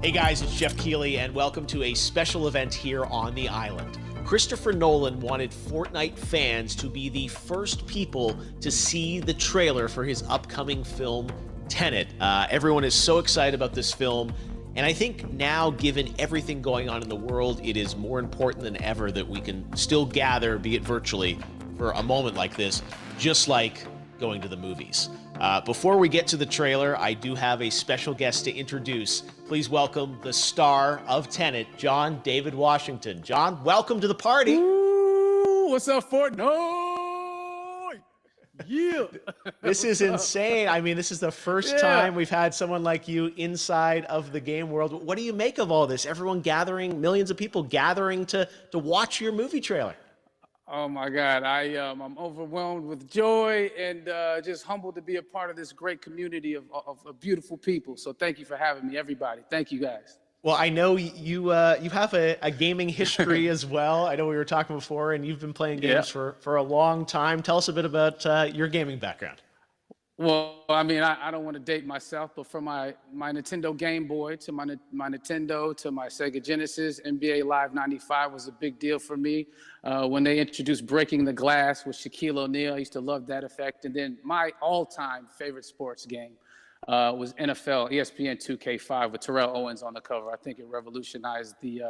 Hey guys, it's Jeff Keighley, and welcome to a special event here on the island. Christopher Nolan wanted Fortnite fans to be the first people to see the trailer for his upcoming film, Tenet. Everyone is so excited about this film, and I think now, given everything going on in the world, it is more important than ever that we can still gather, be it virtually, for a moment like this, just like going to the movies. Before we get to the trailer, I do have a special guest to introduce. Please welcome the star of Tenet, John David Washington. John, welcome to the party. Ooh, what's up, Fortnite? Yeah. This is insane. I mean, this is the first time we've had someone like you inside of the game world. What do you make of all this? Everyone gathering, millions of people gathering to watch your movie trailer. Oh my God, I'm overwhelmed with joy and just humbled to be a part of this great community of beautiful people. So thank you for having me, everybody. Thank you, guys. Well, I know you have a gaming history as well. I know we were talking before, and you've been playing games for a long time. Tell us a bit about your gaming background. Well, I mean, I don't want to date myself, but from my Nintendo Game Boy to my Nintendo to my Sega Genesis, NBA Live 95 was a big deal for me. When they introduced Breaking the Glass with Shaquille O'Neal, I used to love that effect. And then my all-time favorite sports game was NFL ESPN 2K5 with Terrell Owens on the cover. I think it revolutionized the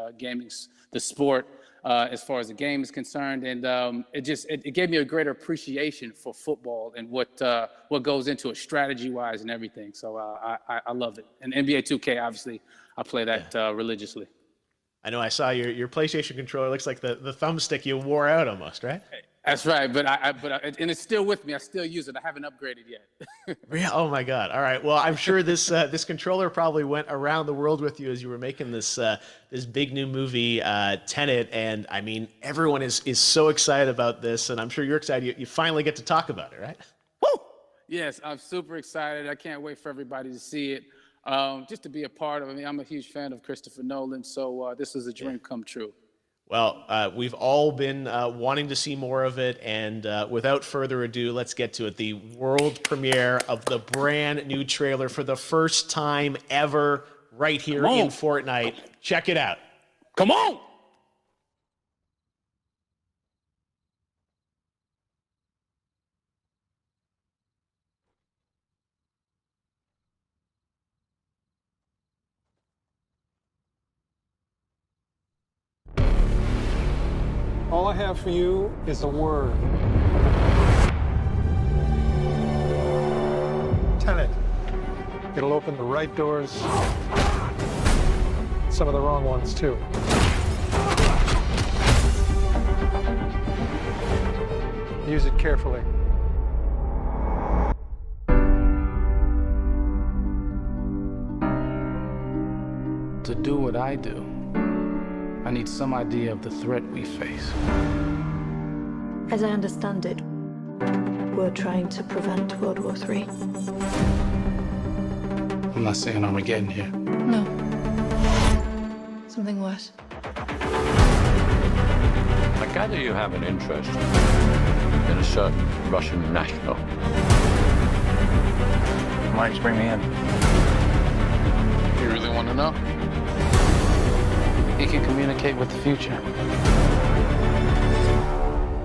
the sport as far as the game is concerned, and it gave me a greater appreciation for football and what goes into it strategy-wise and everything. So I love it. And NBA 2K, obviously, I play that religiously. I know I saw your PlayStation controller. Looks like the thumbstick you wore out almost, right? That's right, and it's still with me. I still use it. I haven't upgraded yet. Oh my God! All right. Well, I'm sure this controller probably went around the world with you as you were making this big new movie, Tenet. And I mean, everyone is so excited about this, and I'm sure you're excited. You finally get to talk about it, right? Woo! Yes, I'm super excited. I can't wait for everybody to see it. Just to be a part of it. I mean, I'm a huge fan of Christopher Nolan, so this is a dream come true. Well, we've all been wanting to see more of it, and without further ado, let's get to it. The world premiere of the brand new trailer for the first time ever right here in Fortnite. Check it out. Come on! All I have for you is a word. Tenet. It'll open the right doors, some of the wrong ones too. Use it carefully. To do what I do, I need some idea of the threat we face. As I understand it, we're trying to prevent World War III. I'm not saying Armageddon here. No. Something worse. I gather you have an interest in a certain Russian national. Why don't you bring me in? You really want to know? He can communicate with the future.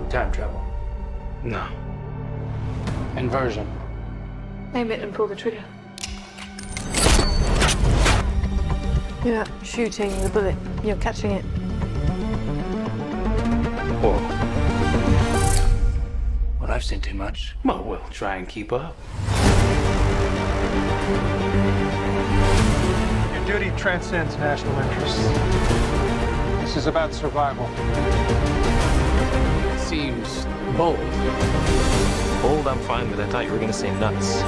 Time travel. No. Inversion. Aim it and pull the trigger. You're not shooting the bullet, you're catching it. Whoa. Well, I've seen too much. Well, we'll try and keep up. Your duty transcends national interests. This is about survival. Seems bold. Bold, I'm fine with. I thought you were going to say nuts.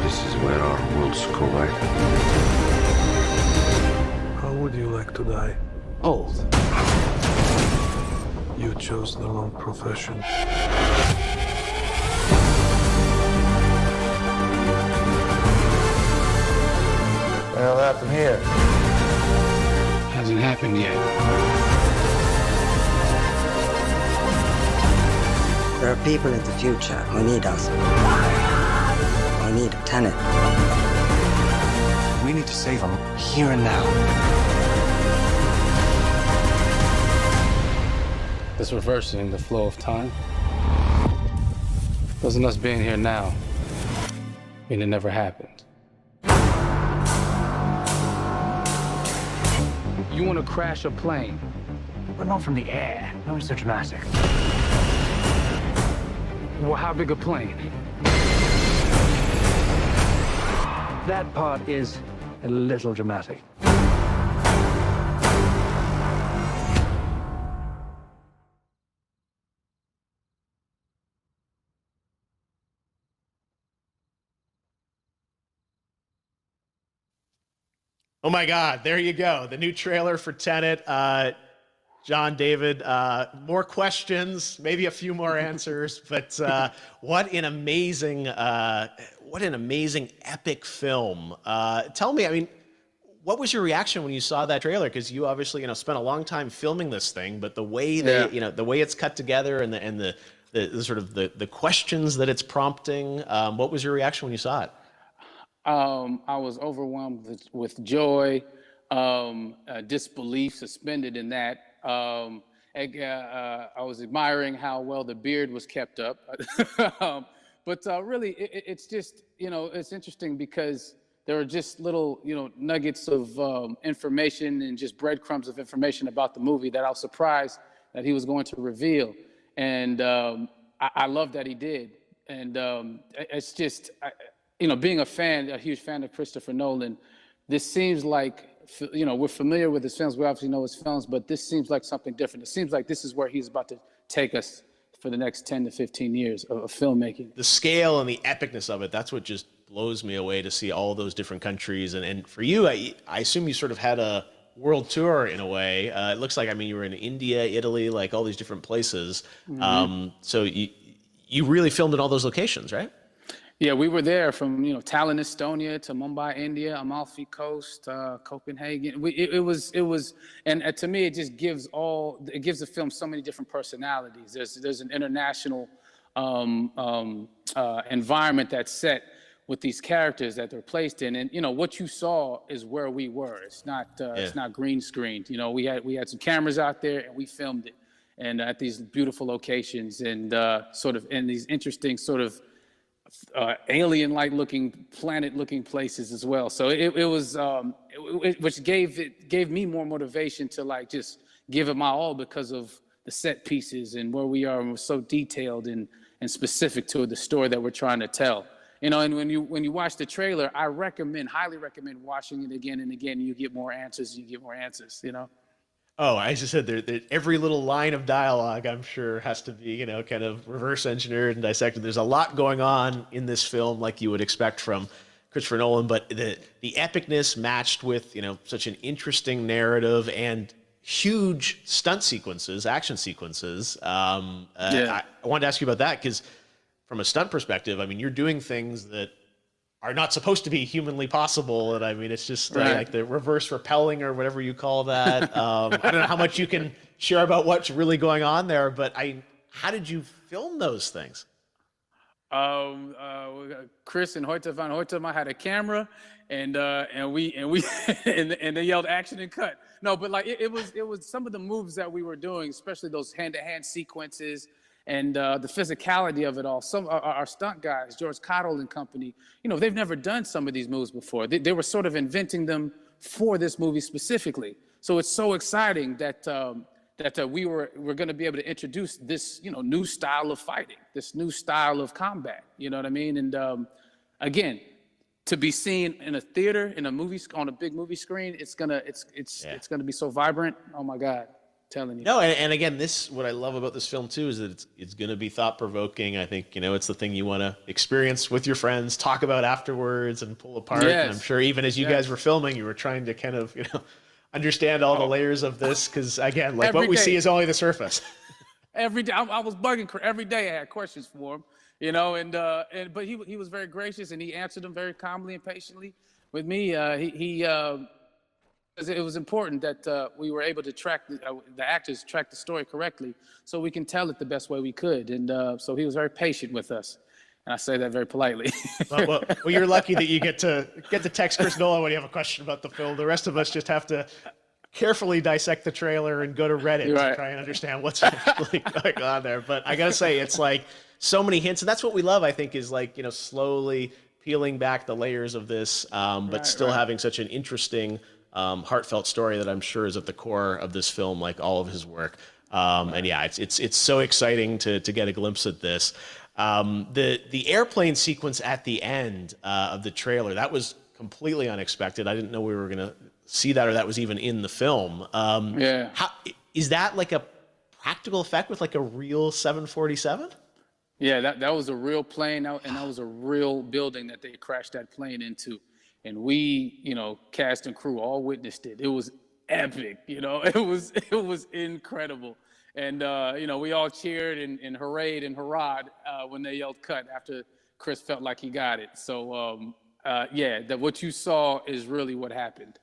This is where our worlds collide. How would you like to die? Old. You chose the wrong profession. What the hell happened here? Hasn't happened yet. There are people in the future who need us. I need Tenet. We need to save him here and now. It's reversing the flow of time. Doesn't us being here now mean it never happened? You want to crash a plane? But not from the air. No, it's so dramatic. Well, how big a plane? That part is a little dramatic. Oh my God, there you go. The new trailer for Tenet. John, David, more questions, maybe a few more answers, but what an amazing epic film. Tell me, I mean, what was your reaction when you saw that trailer? Because you obviously, spent a long time filming this thing, but the way the way it's cut together and the sort of the questions that it's prompting, what was your reaction when you saw it? I was overwhelmed with joy, disbelief suspended in that. I was admiring how well the beard was kept up. But really, it's just, it's interesting because there are just little, nuggets of information and just breadcrumbs of information about the movie that I was surprised that he was going to reveal. And I love that he did. And it's just, being a huge fan of Christopher Nolan, this seems like, we're familiar with his films. We obviously know his films, but this seems like something different. It seems like this is where he's about to take us for the next 10 to 15 years of filmmaking. The scale and the epicness of it, that's what just blows me away, to see all those different countries. And for you, I assume you sort of had a world tour in a way. It looks like, you were in India, Italy, like all these different places. Mm-hmm. So you really filmed in all those locations, right? Yeah, we were there from Tallinn, Estonia, to Mumbai, India, Amalfi Coast, Copenhagen. It was, and to me, it just gives the film so many different personalities. There's an international environment that's set with these characters that they're placed in, and what you saw is where we were. It's not green screened. We had some cameras out there and we filmed it, and at these beautiful locations and sort of in these interesting sort of alien-like looking, planet-looking places as well. So it was, which gave me more motivation to just give it my all because of the set pieces and where we are, and we're so detailed and specific to the story that we're trying to tell. And when you watch the trailer, I highly recommend watching it again and again. You get more answers. Oh, I just said every little line of dialogue, I'm sure, has to be, kind of reverse engineered and dissected. There's a lot going on in this film, like you would expect from Christopher Nolan, but the epicness matched with, such an interesting narrative and huge stunt sequences, action sequences. I wanted to ask you about that because from a stunt perspective, you're doing things that are not supposed to be humanly possible. And it's just like the reverse rappelling or whatever you call that. I don't know how much you can share about what's really going on there, but how did you film those things? Chris and Hoyte van Hoytema had a camera and they yelled action and cut. No, but it was some of the moves that we were doing, especially those hand-to-hand sequences, and the physicality of it all. Some our stunt guys, George Cottle and company, they've never done some of these moves before. They were sort of inventing them for this movie specifically. So it's so exciting that we're going to be able to introduce this new style of fighting, this new style of combat. You know what I mean? And again, to be seen in a theater, in a movie, on a big movie screen, it's gonna be so vibrant. Oh my God. Telling you. No, and again, what I love about this film too is that it's going to be thought-provoking. I think it's the thing you want to experience with your friends, talk about afterwards, and pull apart. Yes. And I'm sure even as you guys were filming, you were trying to kind of understand all the layers of this, because again, what we see is only the surface. Every day, I was bugging every day. I had questions for him, but he was very gracious and he answered them very calmly and patiently with me. It was important that we were able to track the actors track the story correctly, so we can tell it the best way we could. And so he was very patient with us. And I say that very politely. Well, you're lucky that you get to text Chris Nolan when you have a question about the film. The rest of us just have to carefully dissect the trailer and go to Reddit to try and understand what's actually going on there. But I gotta say, it's like so many hints, and that's what we love, I think, is like, slowly peeling back the layers of this, but still having such an interesting, heartfelt story that I'm sure is at the core of this film, like all of his work. And yeah, it's so exciting to get a glimpse at this. The airplane sequence at the end of the trailer, that was completely unexpected. I didn't know we were gonna see that, or that was even in the film. Is that like a practical effect with like a real 747? Yeah, that was a real plane, and that was a real building that they crashed that plane into. And we, cast and crew all witnessed it. It was epic, it was incredible. And, we all cheered and hurrayed and hurrahed when they yelled cut after Chris felt like he got it. So, that what you saw is really what happened.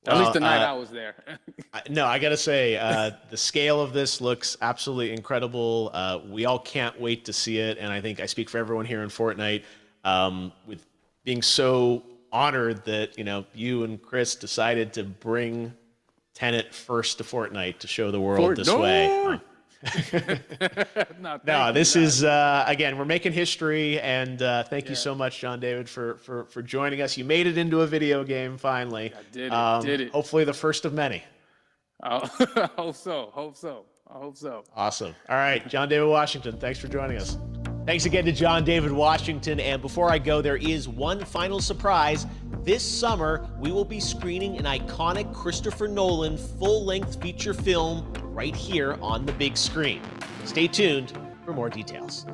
At least the night I was there. No, I got to say, the scale of this looks absolutely incredible. We all can't wait to see it. And I think I speak for everyone here in Fortnite with being so honored that, you and Chris decided to bring Tenet first to Fortnite to show the world this way. No, this is, again, we're making history, and thank you so much, John David, for joining us. You made it into a video game, finally. I did it. Hopefully the first of many. I hope so. Awesome. All right, John David Washington, thanks for joining us. Thanks again to John David Washington, and before I go, there is one final surprise. This summer, we will be screening an iconic Christopher Nolan full-length feature film right here on the big screen. Stay tuned for more details.